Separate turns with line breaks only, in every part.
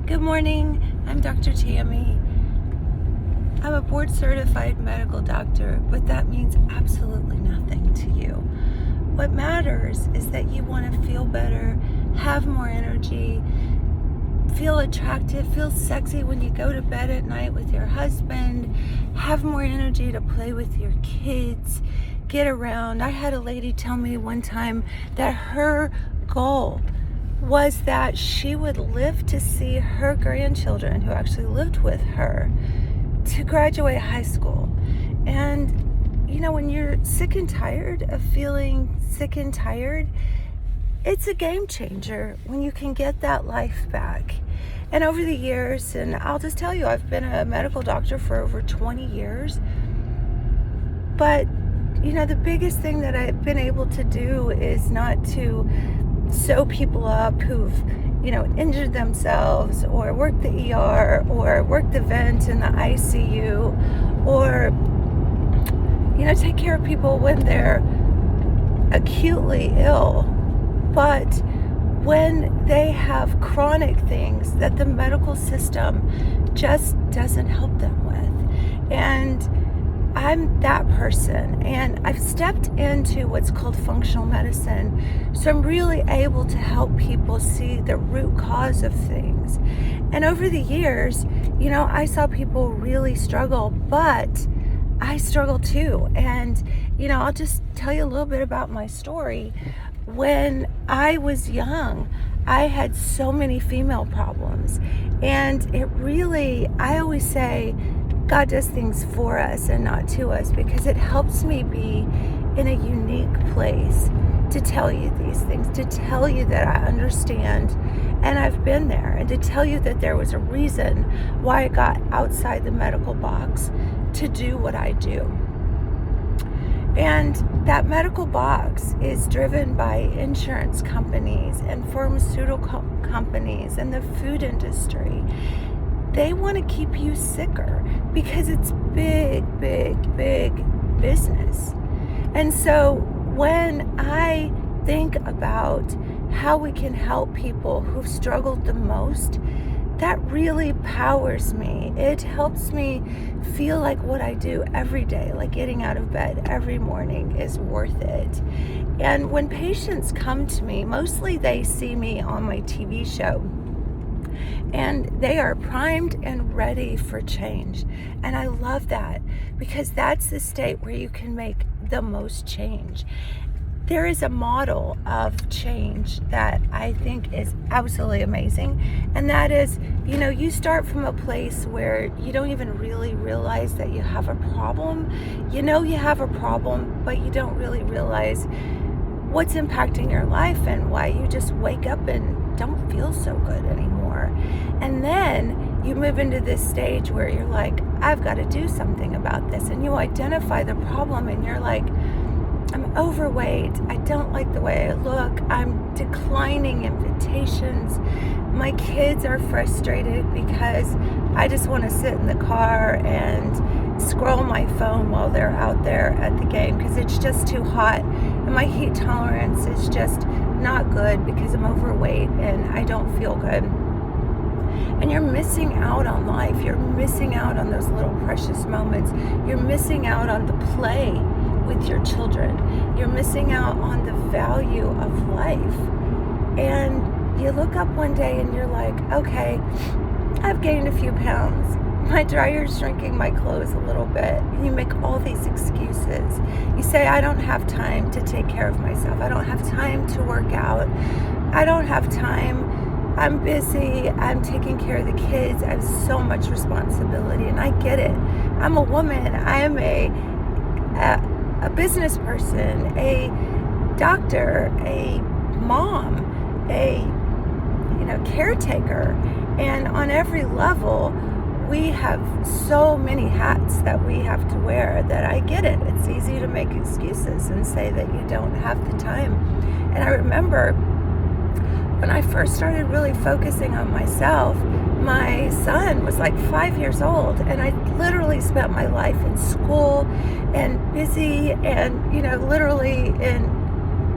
Good morning, I'm Dr. Tammy. I'm a board certified medical doctor, but that means absolutely nothing to you. What matters is that you want to feel better, have more energy, feel attractive, feel sexy when you go to bed at night with your husband, have more energy to play with your kids, get around. I had a lady tell me one time that her goal was that she would live to see her grandchildren, who actually lived with her, to graduate high school. And when you're sick and tired of feeling sick and tired, it's a game changer when you can get that life back. And over the years, and I'll just tell you, I've been a medical doctor for over 20 years, but the biggest thing that I've been able to do is not to sew people up who've injured themselves or worked the ER or worked the vent in the ICU, or take care of people when they're acutely ill, but when they have chronic things that the medical system just doesn't help them with. And I'm that person, and I've stepped into what's called functional medicine, so I'm really able to help people see the root cause of things. And over the years, I saw people really struggle, but I struggle too. And I'll just tell you a little bit about my story. When I was young, I had so many female problems, and I always say God does things for us and not to us, because it helps me be in a unique place to tell you these things, to tell you that I understand and I've been there, and to tell you that there was a reason why I got outside the medical box to do what I do. And that medical box is driven by insurance companies and pharmaceutical companies and the food industry. They want to keep you sicker because it's big, big, big business. And so when I think about how we can help people who've struggled the most, that really powers me. It helps me feel like what I do every day, like getting out of bed every morning, is worth it. And when patients come to me, mostly they see me on my TV show, and they are primed and ready for change. And I love that, because that's the state where you can make the most change. There is a model of change that I think is absolutely amazing. And that is, you start from a place where you don't even really realize that you have a problem. You have a problem, but you don't really realize what's impacting your life and why you just wake up and don't feel so good anymore. And then you move into this stage where you're like, I've got to do something about this. And you identify the problem, and you're like, I'm overweight. I don't like the way I look. I'm declining invitations. My kids are frustrated because I just want to sit in the car and scroll my phone while they're out there at the game, because it's just too hot. And my heat tolerance is just not good because I'm overweight and I don't feel good. And you're missing out on life. You're missing out on those little precious moments. You're missing out on the play with your children. You're missing out on the value of life. And you look up one day and you're like, okay, I've gained a few pounds. My dryer's shrinking my clothes a little bit. And you make all these excuses. You say, I don't have time to take care of myself. I don't have time to work out. I don't have time. I'm busy. I'm taking care of the kids. I have so much responsibility, and I get it. I'm a woman. I am a business person, a doctor, a mom, a caretaker, and on every level we have so many hats that we have to wear that I get it. It's easy to make excuses and say that you don't have the time. And I remember when I first started really focusing on myself, my son was like 5 years old, and I literally spent my life in school and busy and, literally in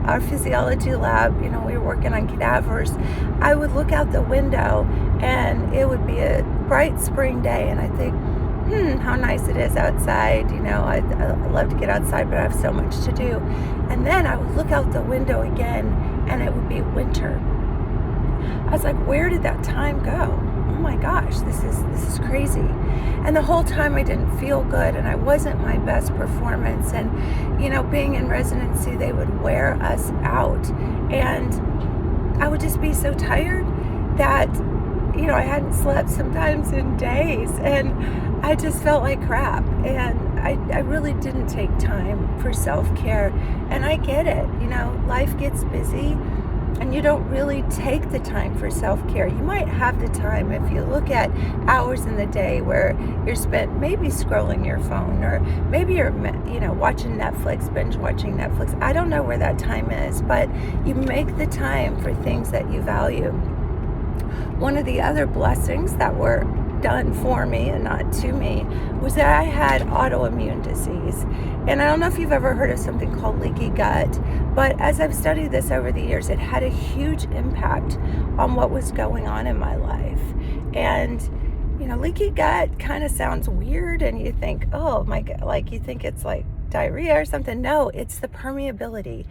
our physiology lab, we were working on cadavers. I would look out the window and it would be a bright spring day, and I think, how nice it is outside. I love to get outside, but I have so much to do. And then I would look out the window again, and it would be winter. I was like, where did that time go? Oh my gosh, this is crazy. And the whole time I didn't feel good, and I wasn't my best performance. And being in residency, they would wear us out, and I would just be so tired that I hadn't slept sometimes in days, and I just felt like crap. And I really didn't take time for self-care. And I get it, life gets busy, and you don't really take the time for self-care. You might have the time if you look at hours in the day where you're spent maybe scrolling your phone, or maybe you're watching Netflix, binge watching Netflix. I don't know where that time is, but you make the time for things that you value. One of the other blessings that were done for me and not to me was that I had autoimmune disease. And I don't know if you've ever heard of something called leaky gut, but as I've studied this over the years, it had a huge impact on what was going on in my life. And leaky gut kind of sounds weird, and you think, oh my God, like you think it's like diarrhea or something. No, it's the permeability.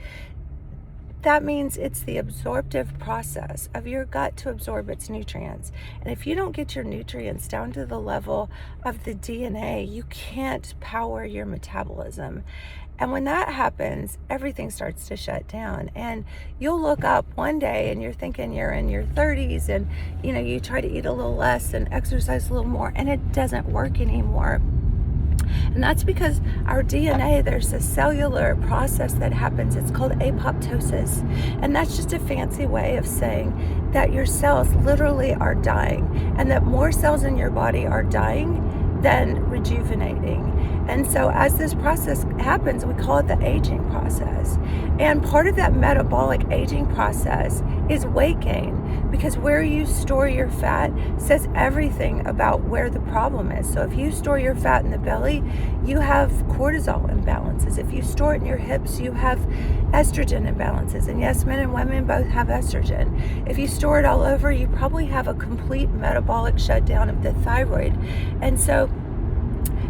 That means it's the absorptive process of your gut to absorb its nutrients. And if you don't get your nutrients down to the level of the DNA, you can't power your metabolism. And when that happens, everything starts to shut down. And you'll look up one day and you're thinking you're in your 30s, and you try to eat a little less and exercise a little more, and it doesn't work anymore. And that's because our DNA, there's a cellular process that happens. It's called apoptosis. And that's just a fancy way of saying that your cells literally are dying, and that more cells in your body are dying than rejuvenating. And so as this process happens, we call it the aging process. And part of that metabolic aging process is weight gain, because where you store your fat says everything about where the problem is. So if you store your fat in the belly, you have cortisol imbalances. If you store it in your hips, you have estrogen imbalances. And yes, men and women both have estrogen. If you store it all over, you probably have a complete metabolic shutdown of the thyroid. And so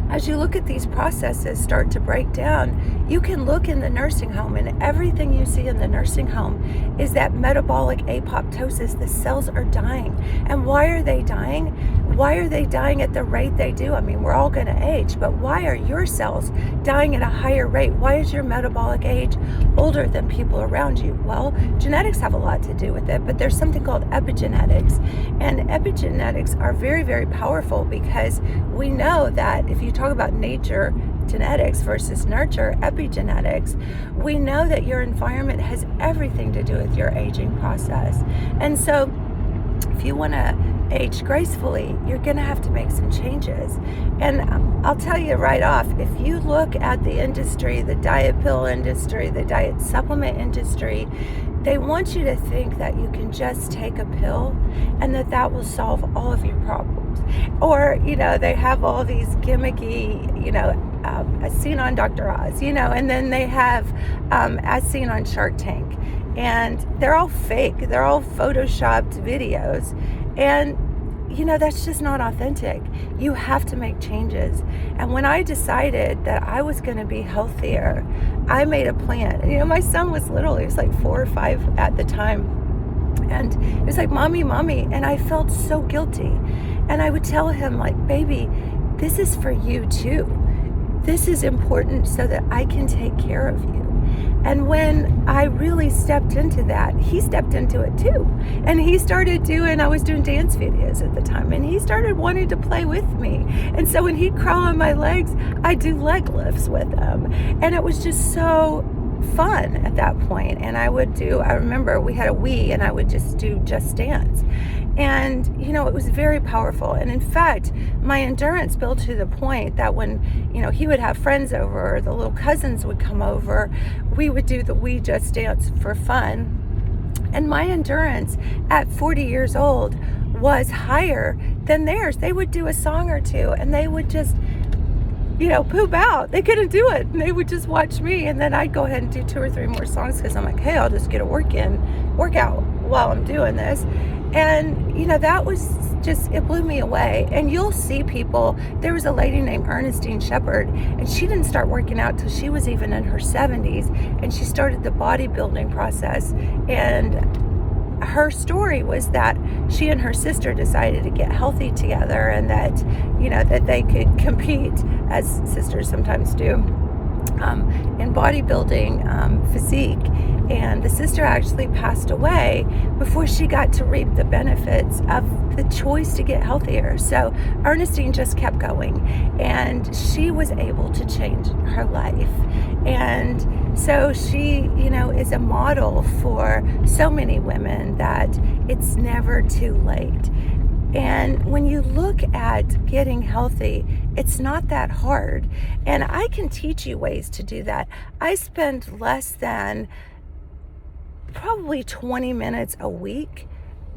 as you look at these processes start to break down, you can look in the nursing home, and everything you see in the nursing home is that metabolic apoptosis. The cells are dying. And why are they dying? Why are they dying at the rate they do? I mean, we're all going to age, but why are your cells dying at a higher rate? Why is your metabolic age older than people around you? Well, genetics have a lot to do with it, but there's something called epigenetics. And epigenetics are very, very powerful, because we know that if you talk about nature, genetics versus nurture, epigenetics, we know that your environment has everything to do with your aging process. And so if you want to age gracefully, you're going to have to make some changes. And I'll tell you right off, if you look at the industry, the diet pill industry, the diet supplement industry, they want you to think that you can just take a pill and that will solve all of your problems. Or, they have all these gimmicky, as seen on Dr. Oz, and then they have as seen on Shark Tank. And they're all fake. They're all photoshopped videos. And, that's just not authentic. You have to make changes. And when I decided that I was going to be healthier, I made a plan. And, my son was little. He was like 4 or 5 at the time. And he was like, mommy. And I felt so guilty. And I would tell him, like, baby, this is for you too. This is important so that I can take care of you. And when I really stepped into that, he stepped into it too. And he started I was doing dance videos at the time, and he started wanting to play with me. And so when he'd crawl on my legs, I'd do leg lifts with him. And it was just so fun at that point. And I remember we had a Wii, and I would just do Just Dance. And, it was very powerful. And in fact, my endurance built to the point that when, he would have friends over, or the little cousins would come over, we would do the Wii Just Dance for fun. And my endurance at 40 years old was higher than theirs. They would do a song or two, and they would just, poop out. They couldn't do it. And they would just watch me. And then I'd go ahead and do 2 or 3 more songs, because I'm like, hey, I'll just get a workout while I'm doing this. And, that was just, it blew me away. And you'll see people, there was a lady named Ernestine Shepherd, and she didn't start working out till she was even in her 70s. And she started the bodybuilding process. And her story was that she and her sister decided to get healthy together, and that, that they could compete, as sisters sometimes do, in bodybuilding physique. And the sister actually passed away before she got to reap the benefits of the choice to get healthier. So Ernestine just kept going, and she was able to change her life. And so she, is a model for so many women that it's never too late. And when you look at getting healthy, it's not that hard. And I can teach you ways to do that. I spend less than probably 20 minutes a week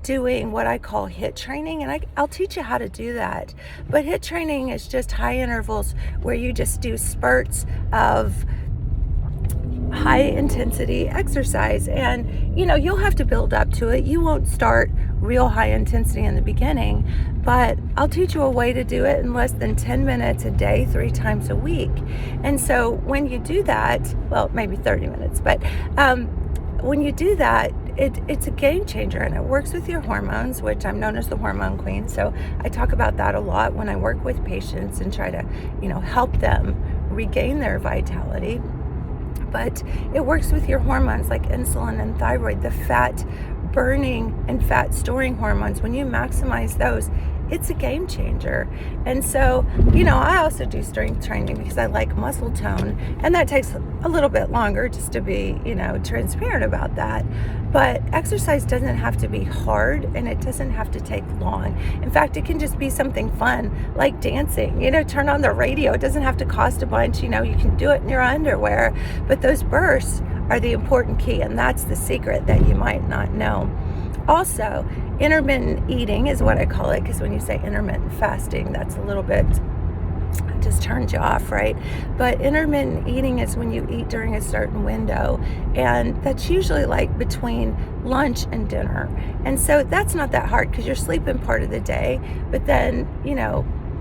doing what I call HIIT training, and I'll teach you how to do that. But HIIT training is just high intervals where you just do spurts of high intensity exercise, and you'll have to build up to it. You won't start real high intensity in the beginning, but I'll teach you a way to do it in less than 10 minutes a day, 3 times a week. And so when you do that, well, maybe 30 minutes, but when you do that, it's a game changer, and it works with your hormones, which I'm known as the hormone queen. So I talk about that a lot when I work with patients and try to, help them regain their vitality. But it works with your hormones like insulin and thyroid, the fat burning and fat storing hormones. When you maximize those, it's a game changer. And so, I also do strength training because I like muscle tone, and that takes a little bit longer, just to be, transparent about that. But exercise doesn't have to be hard, and it doesn't have to take long. In fact, it can just be something fun, like dancing. Turn on the radio. It doesn't have to cost a bunch. You can do it in your underwear. But those bursts are the important key, and that's the secret that you might not know. Also, intermittent eating is what I call it, because when you say intermittent fasting, that's a little bit, just turns you off, right? But intermittent eating is when you eat during a certain window, and that's usually like between lunch and dinner. And so that's not that hard, because you're sleeping part of the day, but then,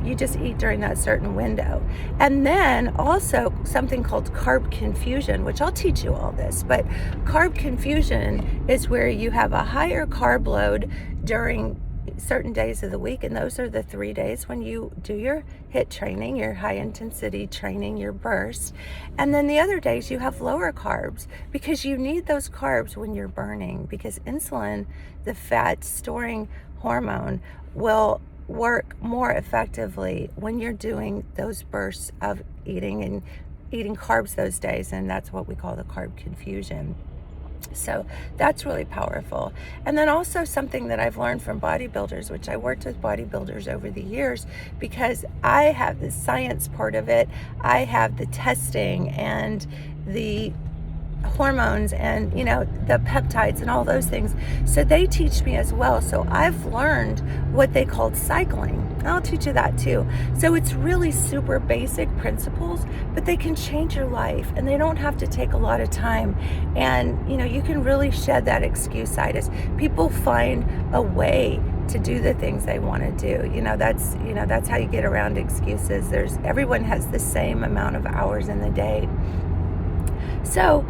you just eat during that certain window. And then also something called carb confusion, which I'll teach you all this, but carb confusion is where you have a higher carb load during certain days of the week, and those are the 3 days when you do your HIIT training, your high intensity training, your burst. And then the other days you have lower carbs, because you need those carbs when you're burning, because insulin, the fat storing hormone, will work more effectively when you're doing those bursts of eating carbs those days, and that's what we call the carb confusion. So that's really powerful. And then also something that I've learned from bodybuilders, which I worked with bodybuilders over the years, because I have the science part of it, I have the testing and the hormones and the peptides and all those things, so they teach me as well. So I've learned what they called cycling. I'll teach you that too. So it's really super basic principles, but they can change your life, and they don't have to take a lot of time. And you can really shed that excuse-itis. People find a way to do the things they want to do. That's how you get around excuses. Everyone has the same amount of hours in the day. So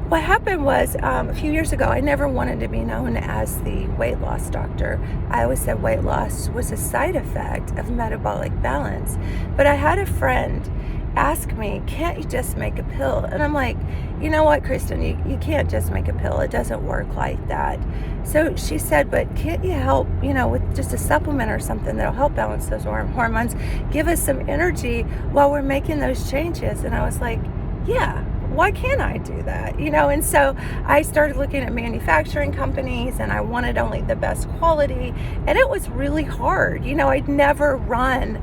what happened was, a few years ago, I never wanted to be known as the weight loss doctor. I always said weight loss was a side effect of metabolic balance. But I had a friend ask me, can't you just make a pill? And I'm like, you know what, Kristen, you can't just make a pill. It doesn't work like that. So she said, but can't you help, with just a supplement or something that'll help balance those hormones, give us some energy while we're making those changes? And I was like, yeah, why can't I do that? And so I started looking at manufacturing companies, and I wanted only the best quality, and it was really hard. I'd never run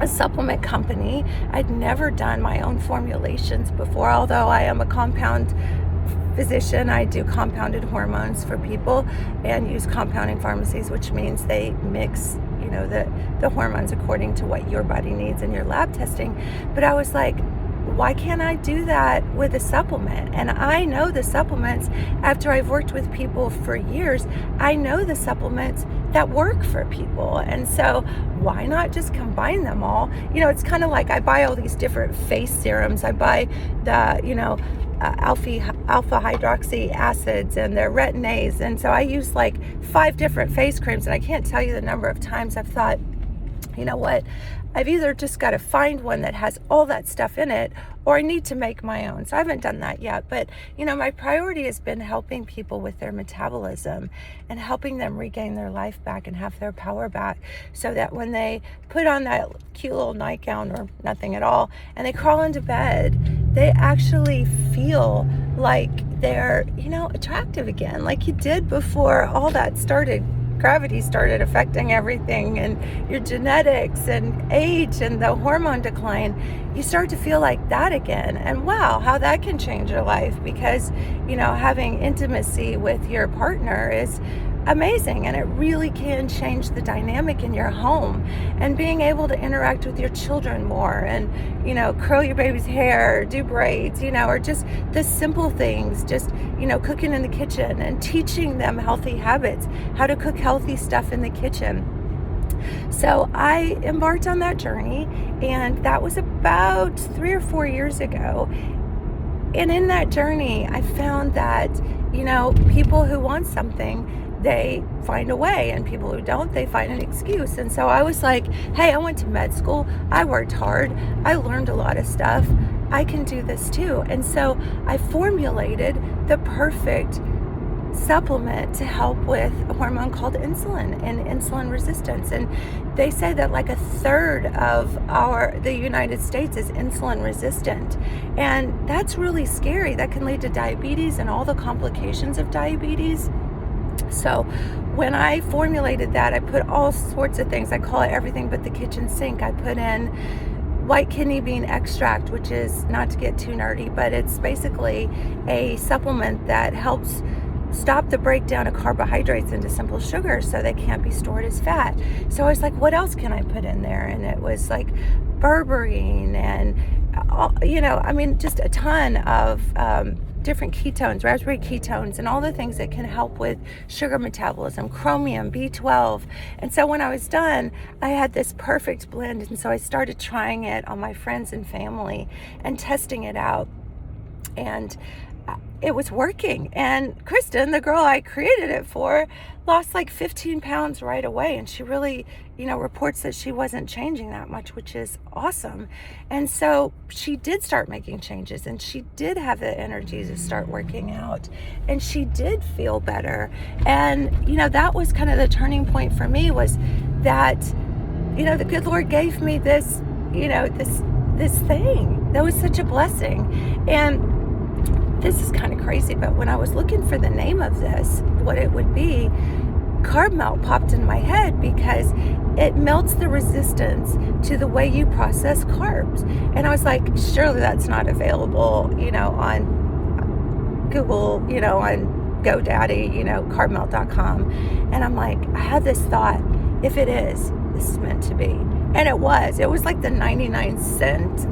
a supplement company. I'd never done my own formulations before, although I am a compound physician. I do compounded hormones for people and use compounding pharmacies, which means they mix the hormones according to what your body needs in your lab testing. But I was like, why can't I do that with a supplement? And I know the supplements, after I've worked with people for years, I know the supplements that work for people. And so why not just combine them all? It's kind of like I buy all these different face serums. I buy the, alpha hydroxy acids and the retin-A's. And so I use like 5 different face creams, and I can't tell you the number of times I've thought, you know what, I've either just got to find one that has all that stuff in it, or I need to make my own. So I haven't done that yet. But, my priority has been helping people with their metabolism and helping them regain their life back and have their power back, so that when they put on that cute little nightgown or nothing at all and they crawl into bed, they actually feel like they're, attractive again, like you did before all that started. Gravity started affecting everything, and your genetics and age and the hormone decline, you start to feel like that again. And wow, how that can change your life, because having intimacy with your partner is amazing, and it really can change the dynamic in your home. And being able to interact with your children more, and curl your baby's hair, do braids, or just the simple things, just cooking in the kitchen and teaching them healthy habits, how to cook healthy stuff in the kitchen. So I embarked on that journey, and that was about 3 or 4 years ago. And in that journey, I found that people who want something, they find a way, and people who don't, they find an excuse. And so I was like, hey, I went to med school, I worked hard, I learned a lot of stuff, I can do this too. And so I formulated the perfect supplement to help with a hormone called insulin and insulin resistance. And they say that like 1/3 of the United States is insulin resistant, and that's really scary. That can lead to diabetes and all the complications of diabetes. So when I formulated that, I put all sorts of things. I call it everything but the kitchen sink. I put in white kidney bean extract, which is, not to get too nerdy, but it's basically a supplement that helps stop the breakdown of carbohydrates into simple sugars so they can't be stored as fat. So I was like, what else can I put in there? And it was like berberine and, just a ton of different ketones, raspberry ketones, and all the things that can help with sugar metabolism, chromium, B12. And so when I was done, I had this perfect blend. And so I started trying it on my friends and family and testing it out. And it was working. And Kristen, the girl I created it for, lost like 15 pounds right away. And she really, reports that she wasn't changing that much, which is awesome. And so she did start making changes, and she did have the energy to start working out, and she did feel better. And, that was kind of the turning point for me, was that, the good Lord gave me this, this thing that was such a blessing. And this is kind of crazy, but when I was looking for the name of this, what it would be, carb melt popped in my head, because it melts the resistance to the way you process carbs. And I was like, surely that's not available, on Google, on GoDaddy, carbmelt.com. And I'm like, I had this thought, if it is, this is meant to be. And it was like the 99-cent,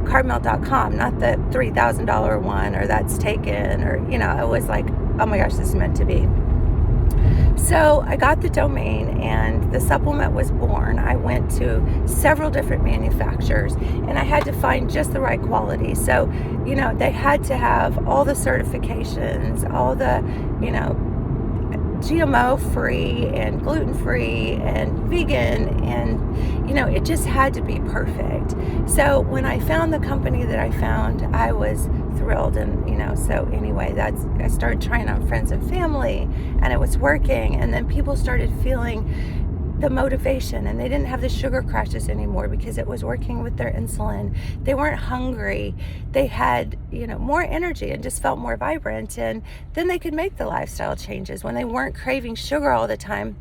carbmelt.com, not the $3,000 one, or that's taken, or, it was like, oh my gosh, this is meant to be. So I got the domain, and the supplement was born. I went to several different manufacturers, and I had to find just the right quality. So, they had to have all the certifications, all the, GMO free and gluten free and vegan, and it just had to be perfect. So when I found the company that I found, I was thrilled. And so anyway, I started trying on friends and family, and it was working. And then people started feeling the motivation, and they didn't have the sugar crashes anymore because it was working with their insulin. They weren't hungry. They had, more energy and just felt more vibrant. And then they could make the lifestyle changes when they weren't craving sugar all the time.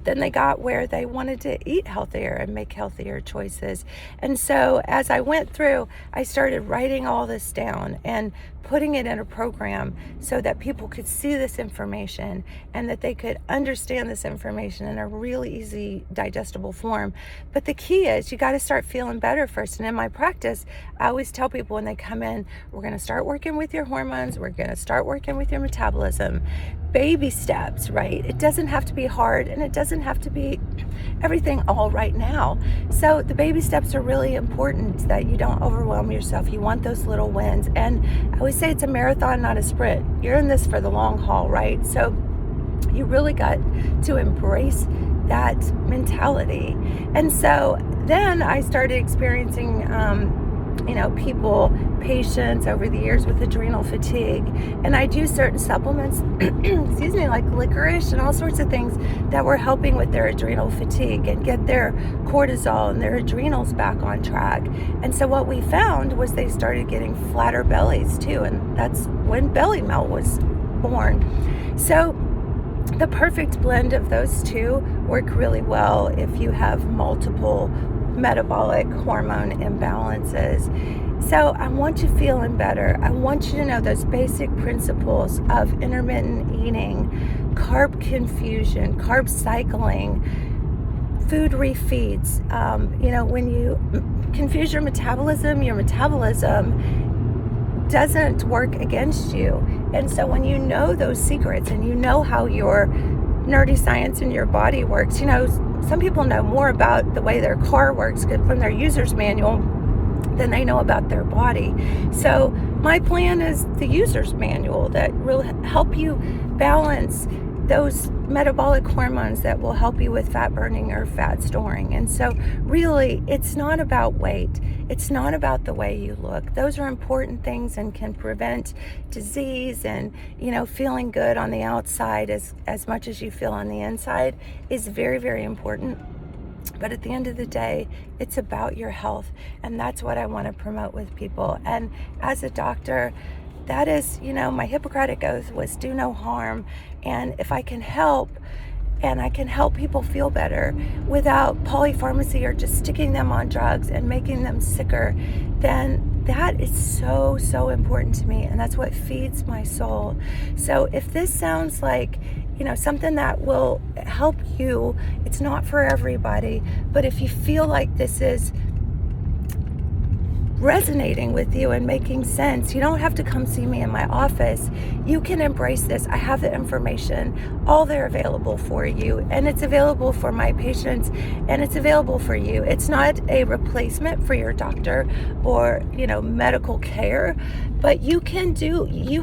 then they got where they wanted to eat healthier and make healthier choices. And so as I went through, I started writing all this down and putting it in a program so that people could see this information and that they could understand this information in a really easy, digestible form. But the key is you got to start feeling better first. And in my practice, I always tell people when they come in, we're going to start working with your hormones. We're going to start working with your metabolism. Baby steps, right? It doesn't have to be hard, and it doesn't have to be everything all right now. So the baby steps are really important, that you don't overwhelm yourself. You want those little wins. And I always say it's a marathon, not a sprint. You're in this for the long haul, right? So you really got to embrace that mentality. And so then I started experiencing patients over the years with adrenal fatigue, and I'd use certain supplements excuse me, like licorice and all sorts of things that were helping with their adrenal fatigue and get their cortisol and their adrenals back on track. And so what we found was they started getting flatter bellies too, and that's when belly melt was born. So the perfect blend of those two work really well if you have multiple metabolic hormone imbalances. So I want you feeling better. I want you to know those basic principles of intermittent eating, carb confusion, carb cycling, food refeeds. When you confuse your metabolism doesn't work against you. And so when you know those secrets and you know how your nerdy science in your body works, some people know more about the way their car works from their user's manual than they know about their body. So my plan is the user's manual that will help you balance those metabolic hormones that will help you with fat burning or fat storing. And so really, it's not about weight. It's not about the way you look. Those are important things and can prevent disease, and feeling good on the outside as much as you feel on the inside is very, very important. But at the end of the day, it's about your health, and that's what I want to promote with people. And as a doctor, that is, my Hippocratic oath was do no harm. And if I can help, and I can help people feel better without polypharmacy or just sticking them on drugs and making them sicker, then that is so, so important to me. And that's what feeds my soul. So if this sounds like, something that will help you, it's not for everybody, but if you feel like this is resonating with you and making sense, you don't have to come see me in my office. You can embrace this. I have the information all there available for you, and it's available for my patients, and it's available for you. It's not a replacement for your doctor or medical care, but you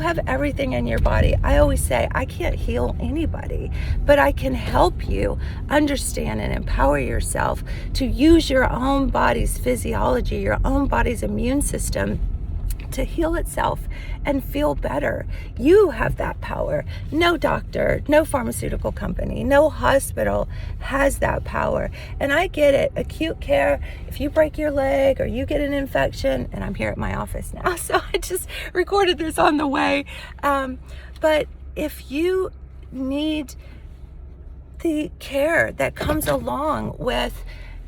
have everything in your body. I always say I can't heal anybody, but I can help you understand and empower yourself to use your own body's physiology, your own body's immune system to heal itself and feel better. You have that power. No doctor, no pharmaceutical company, no hospital has that power. And I get it. Acute care, if you break your leg or you get an infection, and I'm here at my office now, so I just recorded this on the way. But if you need the care that comes along with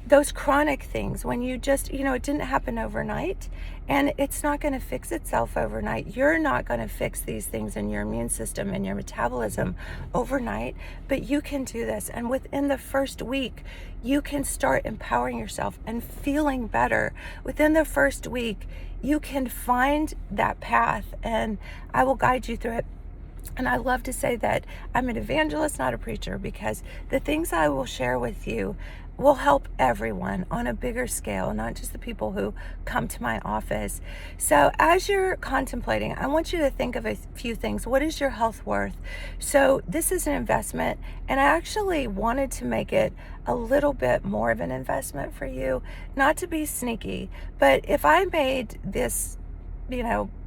those chronic things, when you just, it didn't happen overnight, and it's not going to fix itself overnight. You're not going to fix these things in your immune system and your metabolism overnight, but you can do this. And within the first week, you can start empowering yourself and feeling better. Within the first week, you can find that path, and I will guide you through it. And I love to say that I'm an evangelist, not a preacher, because the things I will share with you will help everyone on a bigger scale, not just the people who come to my office. So as you're contemplating, I want you to think of a few things. What is your health worth? So this is an investment, and I actually wanted to make it a little bit more of an investment for you, not to be sneaky, but if I made this,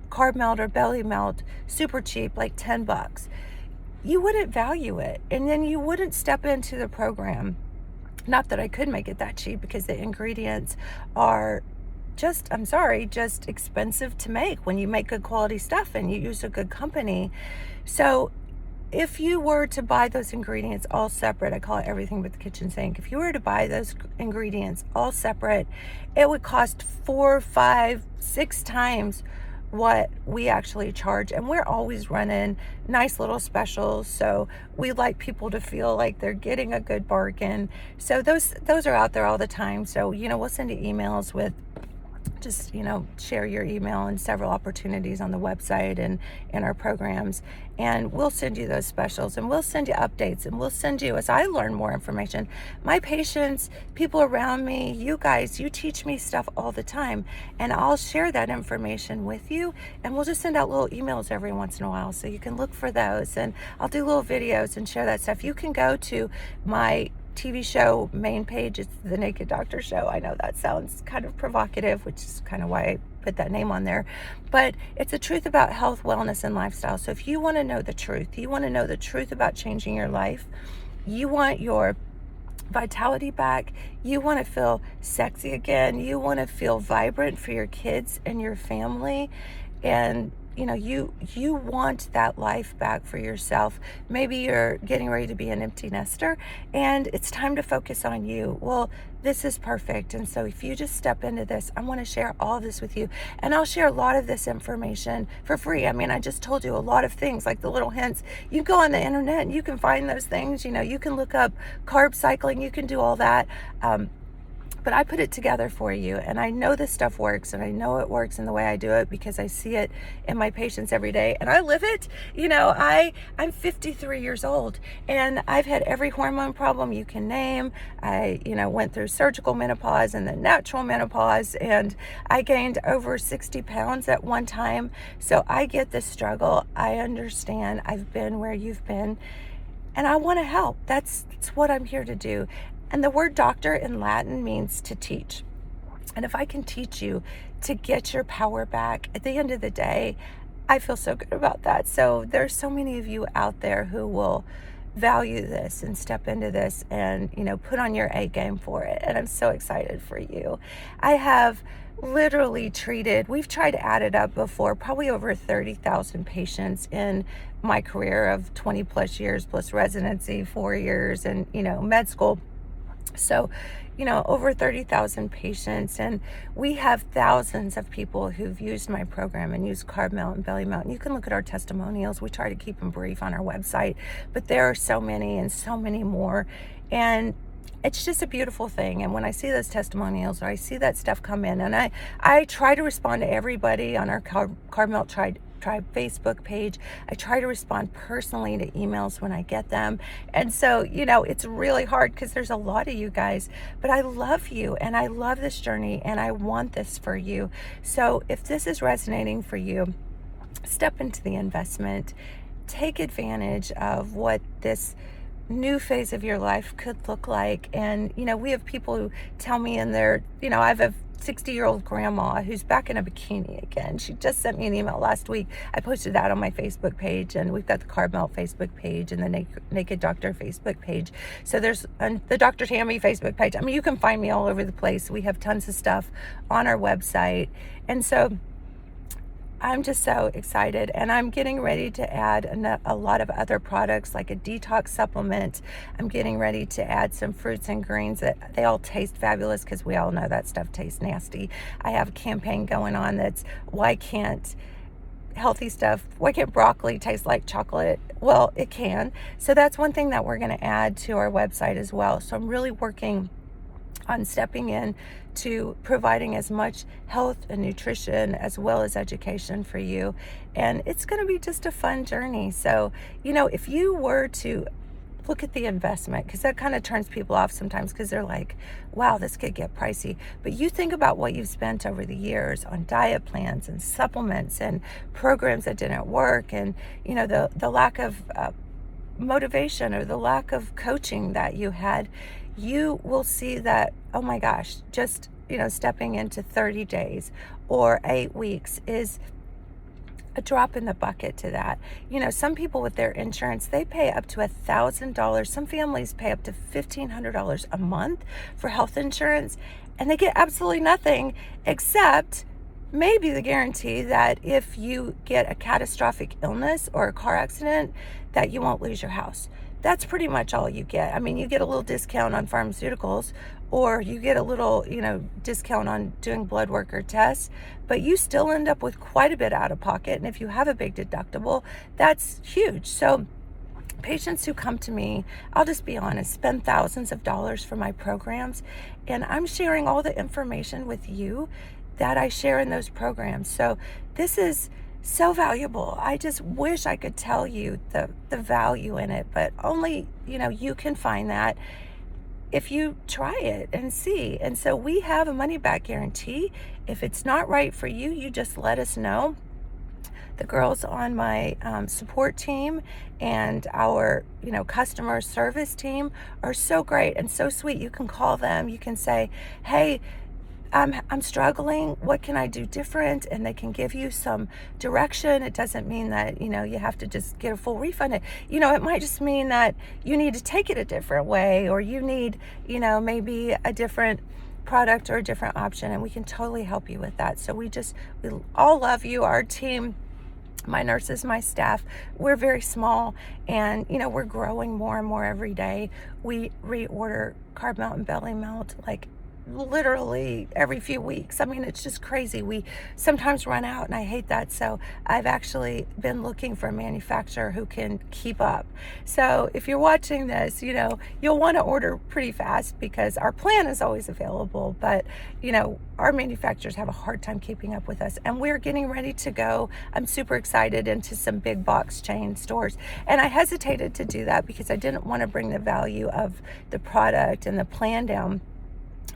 carb melt or belly melt super cheap, like $10, you wouldn't value it, and then you wouldn't step into the program. Not that I could make it that cheap, because the ingredients are just expensive to make when you make good quality stuff and you use a good company. So if you were to buy those ingredients all separate, I call it everything but the kitchen sink. If you were to buy those ingredients all separate, it would cost 4, 5, 6 times what we actually charge. And we're always running nice little specials, so we like people to feel like they're getting a good bargain. So those are out there all the time. So we'll send you emails with just share your email and several opportunities on the website and in our programs, and we'll send you those specials, and we'll send you updates, and we'll send you, as I learn more information, my patients, people around me, you guys, you teach me stuff all the time, and I'll share that information with you, and we'll just send out little emails every once in a while, so you can look for those, and I'll do little videos and share that stuff. You can go to my TV show main page. It's the Naked Doctor Show. I know that sounds kind of provocative, which is kind of why I put that name on there, but it's a truth about health, wellness, and lifestyle. So if you want to know the truth, you want to know the truth about changing your life, you want your vitality back, you want to feel sexy again, you want to feel vibrant for your kids and your family, and you want that life back for yourself. Maybe you're getting ready to be an empty nester and it's time to focus on you. Well, this is perfect. And so if you just step into this, I want to share all this with you, and I'll share a lot of this information for free. I mean, I just told you a lot of things, like the little hints. You go on the internet and you can find those things. You can look up carb cycling, you can do all that. But I put it together for you, and I know this stuff works, and I know it works in the way I do it because I see it in my patients every day, and I live it. I'm 53 years old, and I've had every hormone problem you can name. I went through surgical menopause and then natural menopause, and I gained over 60 pounds at one time. So I get the struggle. I understand. I've been where you've been, and I want to help. That's what I'm here to do. And the word doctor in Latin means to teach. And if I can teach you to get your power back, at the end of the day, I feel so good about that. So there's so many of you out there who will value this and step into this and, put on your A game for it. And I'm so excited for you. I have literally we've tried to add it up before, probably over 30,000 patients in my career of 20 plus years, plus residency, 4 years, and, med school. So, over 30,000 patients, and we have thousands of people who've used my program and used Carb Melt and Belly Melt. And you can look at our testimonials. We try to keep them brief on our website, but there are so many and so many more. And it's just a beautiful thing. And when I see those testimonials, or I see that stuff come in, and I try to respond to everybody on our Carb Melt Tribe Facebook page. I try to respond personally to emails when I get them. And so, it's really hard because there's a lot of you guys, but I love you and I love this journey and I want this for you. So if this is resonating for you, step into the investment, take advantage of what this new phase of your life could look like. And, we have people who tell me in their, I have a 60-year-old grandma who's back in a bikini again. She just sent me an email last week. I posted that on my Facebook page, and we've got the Carb Melt Facebook page and the Naked Doctor Facebook page. So there's the Dr. Tammy Facebook page. I mean, you can find me all over the place. We have tons of stuff on our website. And so I'm just so excited, and I'm getting ready to add a lot of other products, like a detox supplement. I'm getting ready to add some fruits and greens that they all taste fabulous, because we all know that stuff tastes nasty. I have a campaign going on that's why can't broccoli taste like chocolate? Well, it can. So that's one thing that we're going to add to our website as well. So I'm really working on stepping in to providing as much health and nutrition as well as education for you. And it's going to be just a fun journey. So, if you were to look at the investment, because that kind of turns people off sometimes, because they're like, wow, this could get pricey. But you think about what you've spent over the years on diet plans and supplements and programs that didn't work, and, the lack of motivation or the lack of coaching that you had. You will see that, oh my gosh, just, stepping into 30 days or 8 weeks is a drop in the bucket to that. Some people with their insurance, they pay up to $1,000. Some families pay up to $1,500 a month for health insurance, and they get absolutely nothing except maybe the guarantee that if you get a catastrophic illness or a car accident, that you won't lose your house. That's pretty much all you get. I mean, you get a little discount on pharmaceuticals, or you get a little, discount on doing blood work or tests, but you still end up with quite a bit out of pocket. And if you have a big deductible, that's huge. So patients who come to me, I'll just be honest, spend thousands of dollars for my programs, and I'm sharing all the information with you that I share in those programs. So this is so valuable. I just wish I could tell you the value in it, but only, you can find that if you try it and see. And so we have a money back guarantee. If it's not right for you, you just let us know. The girls on my support team and our customer service team are so great and so sweet. You can call them, you can say, hey, I'm struggling, what can I do different? And they can give you some direction. It doesn't mean that you have to just get a full refund. It might just mean that you need to take it a different way, or you need maybe a different product or a different option, and we can totally help you with that. So we all love you. Our team, my nurses, my staff, we're very small, and we're growing more and more every day. We reorder carb melt and belly melt like literally every few weeks. I mean, it's just crazy. We sometimes run out, and I hate that. So I've actually been looking for a manufacturer who can keep up. So if you're watching this, you'll want to order pretty fast, because our plan is always available, but our manufacturers have a hard time keeping up with us, and we're getting ready to go. I'm super excited into some big box chain stores, and I hesitated to do that because I didn't want to bring the value of the product and the plan down.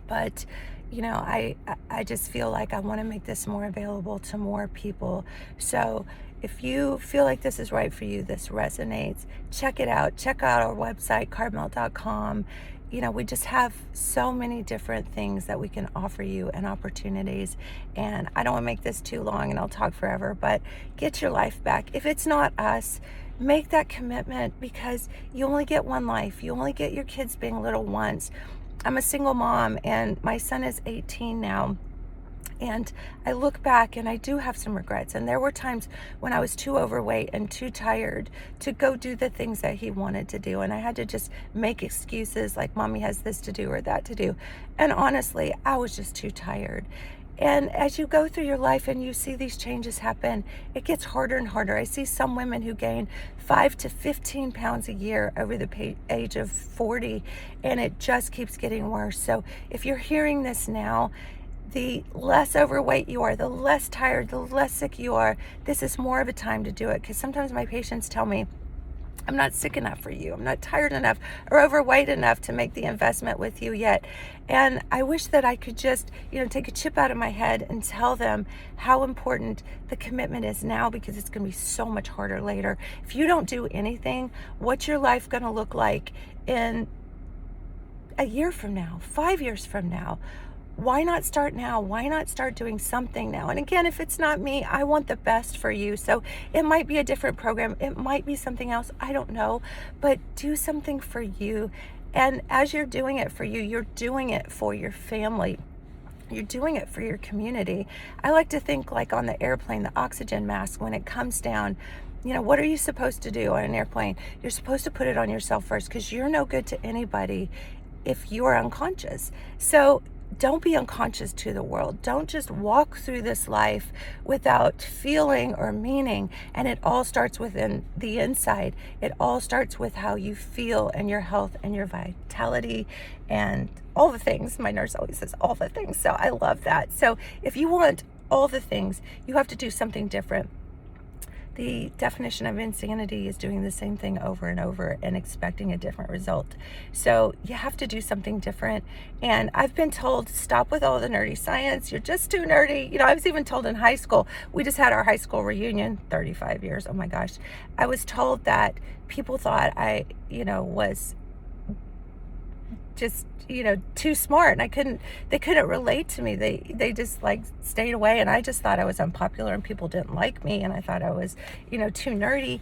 But I just feel like I want to make this more available to more people. So if you feel like this is right for you, this resonates, check it out. Check out our website, carbmelt.com. We just have so many different things that we can offer you and opportunities. And I don't want to make this too long, and I'll talk forever, but get your life back. If it's not us, make that commitment, because you only get one life. You only get your kids being little once. I'm a single mom, and my son is 18 now. And I look back, and I do have some regrets. And there were times when I was too overweight and too tired to go do the things that he wanted to do. And I had to just make excuses like, mommy has this to do or that to do. And honestly, I was just too tired. And as you go through your life and you see these changes happen, it gets harder and harder. I see some women who gain 5 to 15 pounds a year over the age of 40, and it just keeps getting worse. So if you're hearing this now, the less overweight you are, the less tired, the less sick you are, this is more of a time to do it. Because sometimes my patients tell me, I'm not sick enough for you. I'm not tired enough or overweight enough to make the investment with you yet. And I wish that I could just, take a chip out of my head and tell them how important the commitment is now, because it's going to be so much harder later. If you don't do anything, what's your life going to look like in a year from now, 5 years from now? Why not start now? Why not start doing something now? And again, if it's not me, I want the best for you. So it might be a different program. It might be something else. I don't know. But do something for you. And as you're doing it for you, you're doing it for your family. You're doing it for your community. I like to think like on the airplane, the oxygen mask, when it comes down, what are you supposed to do on an airplane? You're supposed to put it on yourself first, because you're no good to anybody if you are unconscious. So don't be unconscious to the world. Don't just walk through this life without feeling or meaning. And it all starts within the inside. It all starts with how you feel and your health and your vitality and all the things. My nurse always says all the things. So I love that. So if you want all the things, you have to do something different. The definition of insanity is doing the same thing over and over and expecting a different result. So you have to do something different. And I've been told, stop with all the nerdy science. You're just too nerdy. I was even told in high school, we just had our high school reunion, 35 years. Oh my gosh. I was told that people thought I, was just too smart, and they couldn't relate to me. They just stayed away, and I just thought I was unpopular and people didn't like me, and I thought I was too nerdy.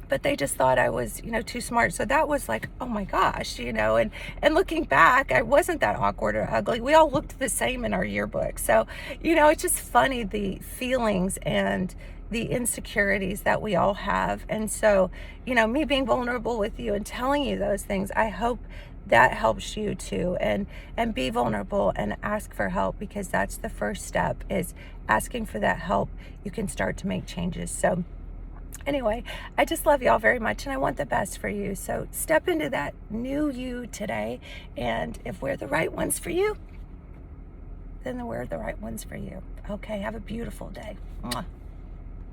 but they just thought I was, too smart. So that was like, oh my gosh, and looking back, I wasn't that awkward or ugly. We all looked the same in our yearbook. So, it's just funny, the feelings and the insecurities that we all have. And so, me being vulnerable with you and telling you those things, I hope that helps you too, and be vulnerable and ask for help, because that's the first step, is asking for that help. You can start to make changes. So anyway, I just love y'all very much, and I want the best for you. So step into that new you today, and if we're the right ones for you, then we're the right ones for you. Okay, have a beautiful day. Mwah.